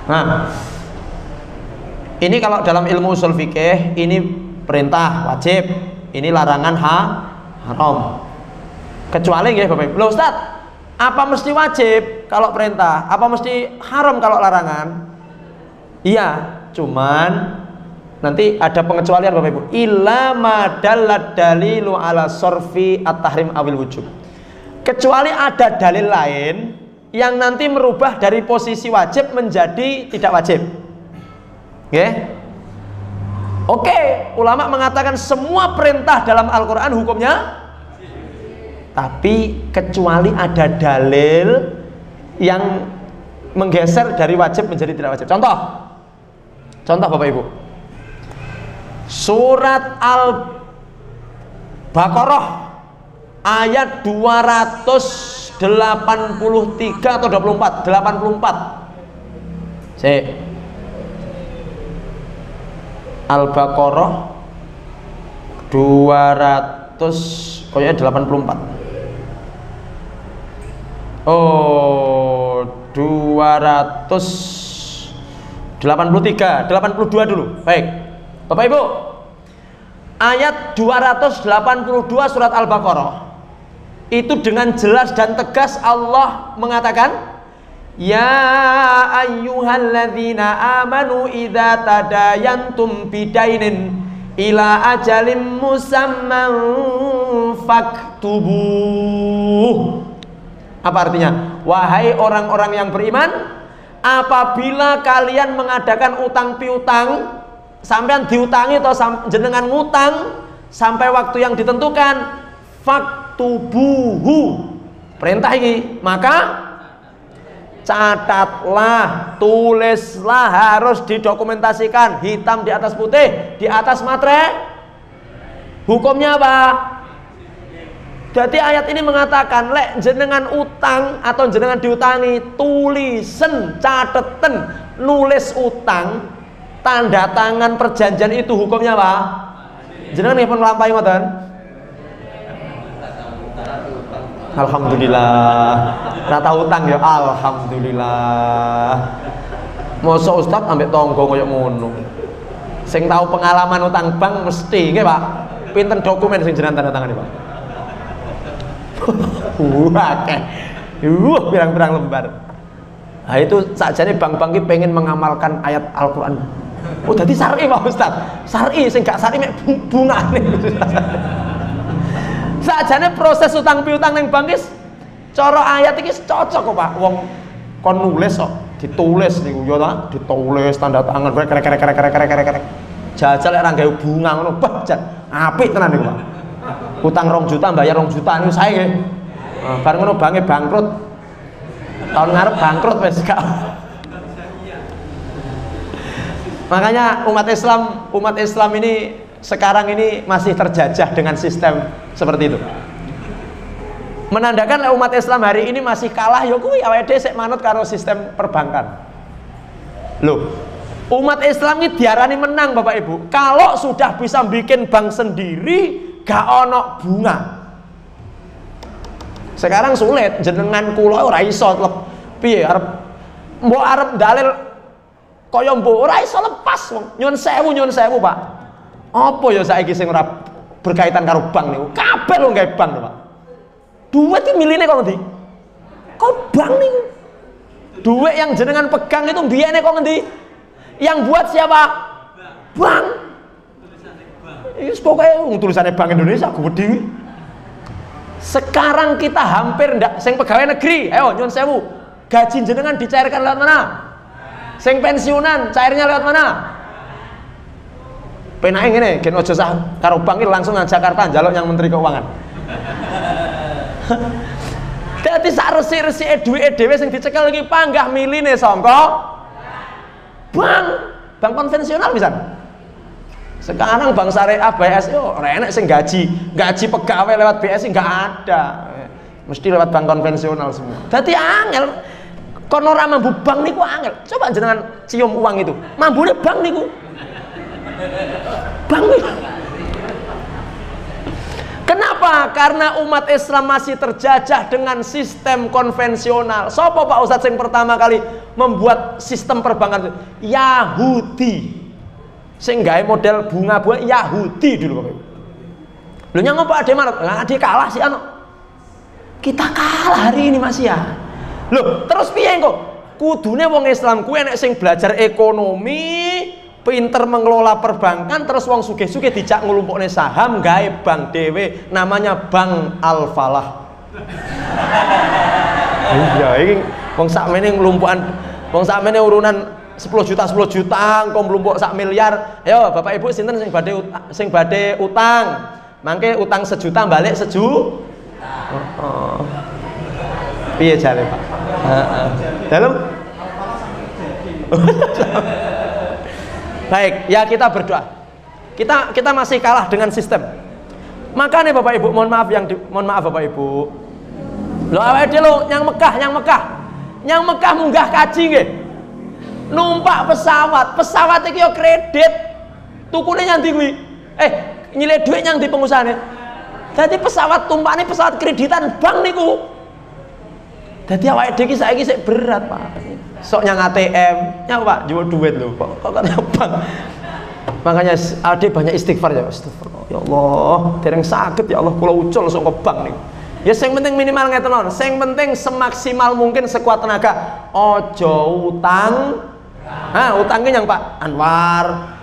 Nah, ini kalau dalam ilmu usul fikih, ini perintah wajib, ini larangan haram. Kecuali nggih Bapak Ibu. Loh Ustaz, apa mesti wajib kalau perintah? Apa mesti haram kalau larangan? Iya, cuman nanti ada pengecualian Bapak Ibu. Illa ma dallad dalilu ala sorfi at-tahrim awil wujub. Kecuali ada dalil lain yang nanti merubah dari posisi wajib menjadi tidak wajib. Oke? Oke, ulama mengatakan semua perintah dalam Al-Quran hukumnya, tapi kecuali ada dalil yang menggeser dari wajib menjadi tidak wajib. Contoh Bapak Ibu, surat Al-Baqarah ayat 283 atau 84. Al-Baqarah 200 kayaknya 84. Oh, 283, 82 dulu. Baik. Bapak Ibu, ayat 282 surat Al-Baqarah itu dengan jelas dan tegas Allah mengatakan, ya ayyuhalladzina amanu idza tadayantum bidainin ila ajalin musamman faktubuh. Apa artinya? Wahai orang-orang yang beriman, apabila kalian mengadakan utang piutang, sampean diutangi atau jenengan ngutang sampai waktu yang ditentukan, faktubuhu, perintah ini, maka catatlah, tulislah, harus didokumentasikan hitam di atas putih, di atas materai. Hukumnya apa? Jadi ayat ini mengatakan, lek jenengan utang atau jenengan diutangi, tulisen, cateten, nulis utang, tanda tangan perjanjian itu hukumnya apa? Jenengan ngepon nglampahi ngoten? Alhamdulillah. Rata utang ya, alhamdulillah. Mosok ustaz ambek tonggo koyo ngono. Sing tahu pengalaman utang bank mesti nggih, Pak. Pinten dokumen sing jenengan tanda tangani, Pak? Akeh. Pirang-pirang lembar. Nah itu sakjane bank-bank iki pengen mengamalkan ayat Al-Qur'an. Oh, dadi syar'i Pak Ustaz. Syar'i sing gak syar'i mek bungane. Sakjane proses utang piutang ning bank iki cara ayat iki cocok kok Pak. Wong kon nulis kok, ditulis niku ya ta, ditulis tanda tangan krek. Jajal lek ra gawe bunga ngono, bah jan apik tenan niku Pak. Utang 2 juta bayar 2 juta niku sae nggih. Bar ngono banke bangkrut. Tahun ngarep bangkrut wis gak. Makanya umat Islam ini sekarang ini masih terjajah dengan sistem seperti itu. Menandakan umat Islam hari ini masih kalah ya kuwi awake dhewe sik manut karo sistem perbankan. Loh, umat Islam ini diarani menang Bapak Ibu kalau sudah bisa bikin bank sendiri, gak ono bunga. Sekarang sulit, jenengan kula ora iso piye arep mbok arep dalil kaya mbok ora iso lepas wong. Nyun sewu Pak. Apa ya saiki sing ora berkaitan karo bank niku? Kabeh lho gawe bank Pak. Duit iki miline kok ngendi? Kok bank niku? Duit yang jenengan pegang itu mbiyene kok ngendi? Yang buat siapa? Bank. Wis pokoke tulisannya Bank Indonesia gede. Sekarang kita hampir ndak sing pegawai negeri, ayo nyun sewu. Gaji jenengan dicairkan lewat mana? Sing pensiunan cairnya lewat mana? Penake ngene, gen aja sah karo bank langsung nang Jakarta njaluk yang Menteri Keuangan. Dadi sak resik-resike duwike dhewe sing dicekel iki panggah miline sangka bank konvensional pisan. Sekarang bank syariah BSI ora enek sing gaji pegawai lewat BSI enggak ada. Mesti lewat bank konvensional semua. Dadi angel kono ora mambu bank niku angel. Coba jenengan cium uang itu. Mambune bank niku. Bank niku. Kenapa? Karena umat Islam masih terjajah dengan sistem konvensional. Sopo Pak Ustadz yang pertama kali membuat sistem perbankan itu? Yahudi. Sing gawe model bunga-bunga Yahudi dulu Bapak. Lho nyang apa ade manut? Nah, ade kalah sih anu. Kita kalah hari ini masih ya. Loh, terus piye kok? Kudune wong Islam kuwi enek sing belajar ekonomi, pinter mengelola perbankan, terus wong sugih-sugih dijak nglumpukne saham gawe bank dhewe namanya Bank Al Falah. Iya, iki wong sakmene nglumpukan, wong sakmene urunan 10 juta engko mlumpuk sak miliar. Ayo Bapak Ibu sinten sing badhe utang? Mangke utang 1 juta balik 1 juta. Piye jare, Pak? Dalam? Baik, ya kita berdoa. Kita masih kalah dengan sistem. Makanya Bapak Ibu, mohon maaf Bapak Ibu. Lho awake dhewe nyang Mekah munggah kaji nggih. Numpak pesawat iki yo kredit. Tukune nyang ndi kuwi? Nyilih duit nyang ndi pengusahane. Dadi pesawat tumpakane pesawat kreditan bank niku. Dadi awake dhewe iki saiki sik berat, Pak. Sok nyang ATM, nyang Pak, jual duit lho, kok bank. Makanya ade banyak istighfar ya. Astagfirullah. Ya Allah, dereng sakit ya Allah kula ucul sok ke bank niku. Ya sing penting minimal ngeten non, sing penting semaksimal mungkin sekuat tenaga. Ojo utang. Utangnya yang Pak Anwar.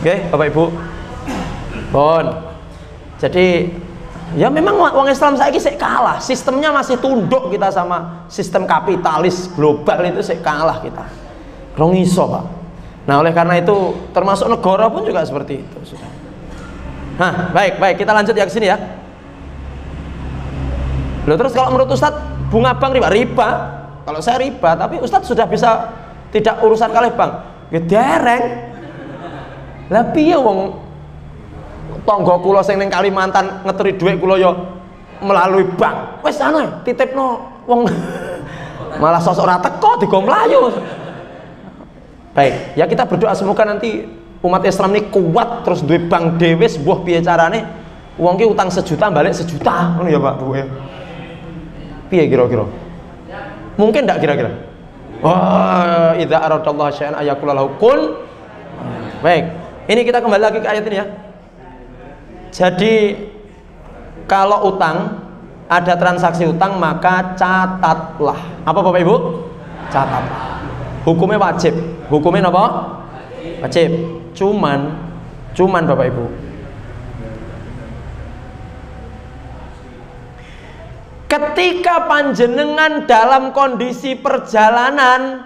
Oke, Bapak Ibu. Bon. Jadi ya memang uang Islam saiki sik kalah. Sistemnya masih tunduk kita sama sistem kapitalis global itu sik kalah kita. Rong iso, Pak. Nah, oleh karena itu termasuk negara pun juga seperti itu sudah. Baik, kita lanjut ya ke sini ya. Loh, terus kalau menurut Ustadz bunga bank riba? Kalau saya riba, tapi Ustadz sudah bisa tidak urusan kalih bank. Ya dereng. Lah piye wong tangga kula sing ning Kalimantan ngeteri dhuwit kula ya melalui bank. Wis titipno wong malah sosok ora teko digo mlayu. Baik, ya kita berdoa semoga nanti umat Islam ini kuat terus duwe bank dhewe sebuah piye carane wong ki utang 1 juta balik 1 juta ngono ya Pak Bu ya. Piye kira-kira? Mungkin enggak kira-kira? Wah, idza aradallahu syai'an ayaqula lahu kun. Baik, ini kita kembali lagi ke ayat ini ya. Jadi kalau utang, ada transaksi utang maka catatlah. Apa Bapak Ibu? Catatlah. Hukumnya wajib. Hukumnya apa? Wajib. Cuman Bapak Ibu, ketika panjenengan dalam kondisi perjalanan,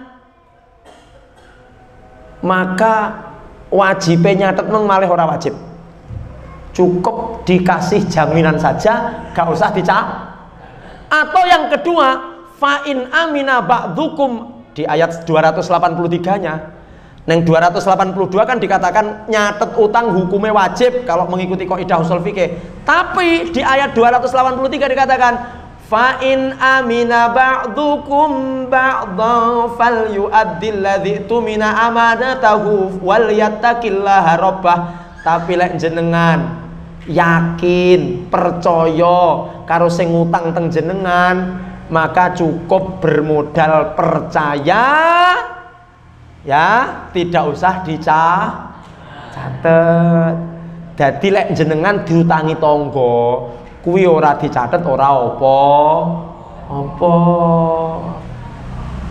maka wajibnya nyatet malih ora wajib. Cukup dikasih jaminan saja, gak usah dicak. Atau yang kedua, fa'in amina ba'dukum di ayat 283-nya. Neng 282 kan dikatakan nyatet utang hukumnya wajib kalau mengikuti kaidah usul fikih. Tapi di ayat 283 dikatakan fa in amina ba'dukum ba'dha falyu'addil ladzi tumina amanatahu wal yattaqillaha rabbah. Tapi lek jenengan yakin, percaya karo sing ngutang teng jenengan, maka cukup bermodal percaya. Ya, tidak usah dicatet. Dadi lek jenengan diutangi tangga, kuwi ora dicatet ora apa-apa.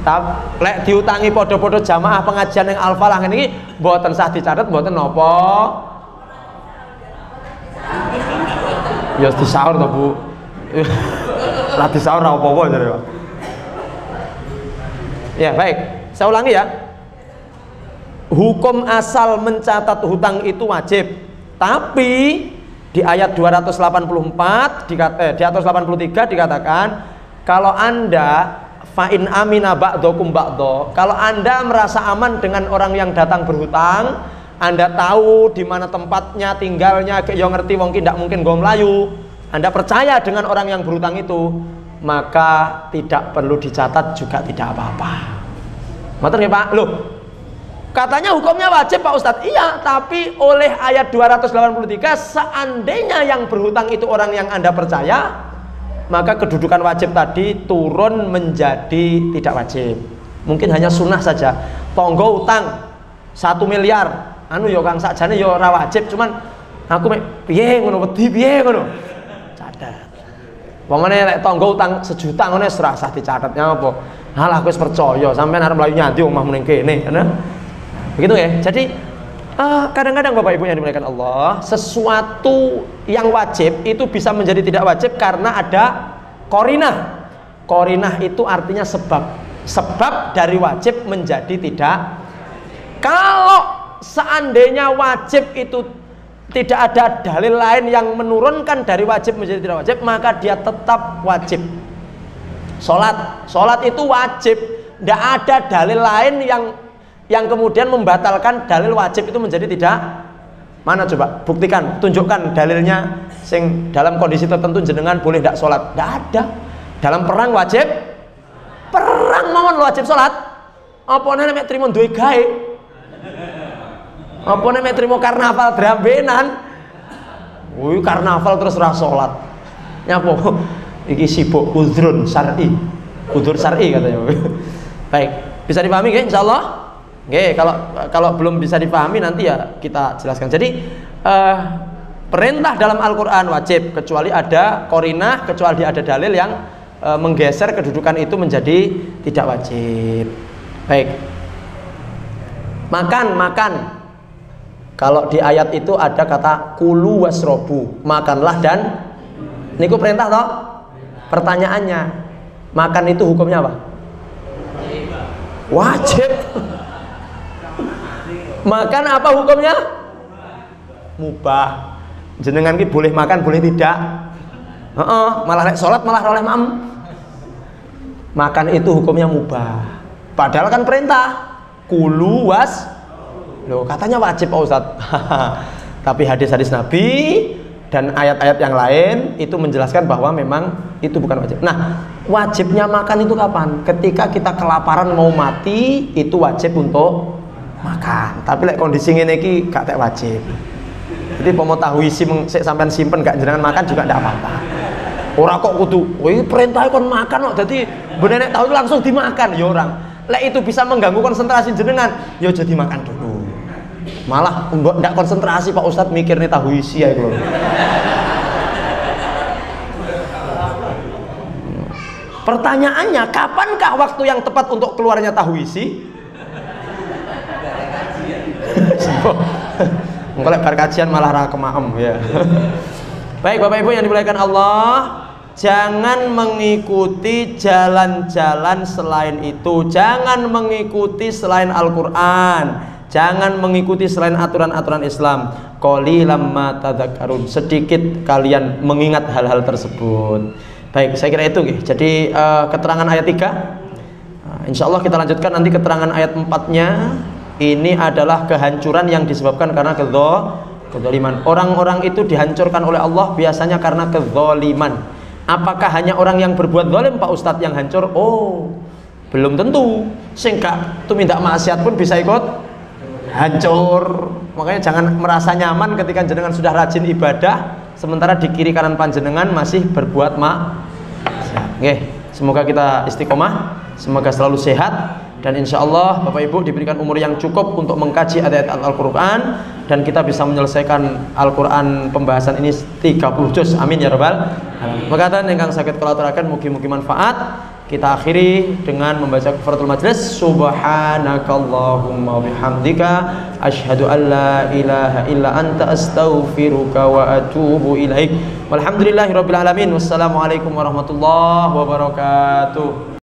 Tapi lek diutangi padha-padha jamaah pengajian yang Al-Falah ngene iki mboten sah dicatet, mboten napa. Ya disaur to, Bu. Lah disaur ora apa-apa jare, Pak. Ya, baik. Saya ulangi ya. Hukum asal mencatat hutang itu wajib, tapi di ayat 284 di atas 83 dikatakan kalau Anda fa'in amina ba'dokum ba'do, kalau Anda merasa aman dengan orang yang datang berhutang, Anda tahu di mana tempatnya tinggalnya, yo ngerti wong ki ndak mungkin go mlayu, Anda percaya dengan orang yang berhutang itu, maka tidak perlu dicatat juga tidak apa-apa. Matur nggih Pak? Loh, katanya hukumnya wajib Pak Ustadz. Iya, tapi oleh ayat 283 seandainya yang berhutang itu orang yang Anda percaya, maka kedudukan wajib tadi turun menjadi tidak wajib. Mungkin hanya sunnah saja. Tonggo utang 1 miliar, anu yo Kang sakjane yo ora wajib, cuman aku piye ngono wedi piye ngono. Catat. Wongane lek tonggo utang 1 juta ngono wis ora sah dicatatnya apa. Halah aku wis percaya sampean arep mlayu nyanti omahmu ning kene, ngono. Begitu ya. Jadi kadang-kadang Bapak Ibu yang dimuliakan Allah, sesuatu yang wajib itu bisa menjadi tidak wajib karena ada qarinah. Qarinah itu artinya sebab. sebab dari wajib menjadi tidak. Kalau seandainya wajib itu tidak ada dalil lain yang menurunkan dari wajib menjadi tidak wajib, maka dia tetap wajib. Sholat itu wajib, tidak ada dalil lain yang kemudian membatalkan dalil wajib itu menjadi tidak. Mana coba buktikan, tunjukkan dalilnya sing dalam kondisi tertentu jenengan boleh tidak sholat. Tidak ada. Dalam perang wajib, perang mawon wajib sholat. Apa nek trimo duwe gawe? Apa nek trimo karnaval drambenan? Wih, karnaval terus ra sholat. Nyapa? Iki sibuk udzrun syar'i. Udzur syar'i katanya. Baik, bisa dipahami nggih insyaallah? Oke, kalau belum bisa dipahami nanti ya kita jelaskan. Jadi perintah dalam Al-Quran wajib kecuali ada qarinah, kecuali ada dalil yang menggeser kedudukan itu menjadi tidak wajib. Baik. Makan. Kalau di ayat itu ada kata kulu wasrobu, makanlah dan niku perintah toh? Pertanyaannya, makan itu hukumnya apa? Wajib. Makan apa hukumnya? Mubah. Jenengan ki boleh makan, boleh tidak. Malah nek salat malah oleh makmum. Makan itu hukumnya mubah. Padahal kan perintah. Kulu was. Loh, katanya wajib Pak Ustadz. Tapi hadis-hadis Nabi dan ayat-ayat yang lain itu menjelaskan bahwa memang itu bukan wajib. Nah, wajibnya makan itu kapan? Ketika kita kelaparan mau mati, itu wajib untuk makan. Tapi lek kondisi ngene iki gak tek wajib. Jadi pomo tahu isi sampean simpen gak jenengan makan juga ndak apa-apa. Ora kok kudu, "Wih, perintah kon makan kok." Dadi benenek tahu langsung dimakan ya orang. Lek itu bisa mengganggu konsentrasi jenengan, ya jadi makan dulu. Malah mbok ndak konsentrasi Pak Ustadz mikir nih tahu isi ya itu. Pertanyaannya, kapankah waktu yang tepat untuk keluarnya tahu isi? Engko bar kajian malah ra kemaem ya. Baik Bapak Ibu yang dimuliakan Allah, jangan mengikuti jalan-jalan selain itu. Jangan mengikuti selain Al-Qur'an. Jangan mengikuti selain aturan-aturan Islam. Qalilam ma tadzakkarun. Sedikit kalian mengingat hal-hal tersebut. Baik, saya kira itu nggih. Jadi keterangan ayat 3. Insyaallah kita lanjutkan nanti keterangan ayat 4-nya. Ini adalah kehancuran yang disebabkan karena kezaliman. Orang-orang itu dihancurkan oleh Allah biasanya karena kezaliman. Apakah hanya orang yang berbuat zalim Pak Ustadz yang hancur? Oh, belum tentu. Sing gak tumindak maksiat pun bisa ikut hancur. Makanya jangan merasa nyaman ketika jenengan sudah rajin ibadah sementara di kiri kanan panjenengan masih berbuat maksiat. Oke, semoga kita istiqomah, semoga selalu sehat. Dan insya Allah Bapak Ibu diberikan umur yang cukup untuk mengkaji ayat-ayat Al-Quran dan kita bisa menyelesaikan Al-Quran pembahasan ini 30 juz. Amin ya rabbal alamin. Makatan ingkang saged kula aturaken mugi-mugi manfaat. Kita akhiri dengan membaca kafaratul majlis. Subhanakallahumma bihamdika asyhadu an la ilaha illa anta astaghfiruka wa atubu ilaik. Walhamdulillahirabbil alamin. Wassalamualaikum warahmatullahi wabarakatuh.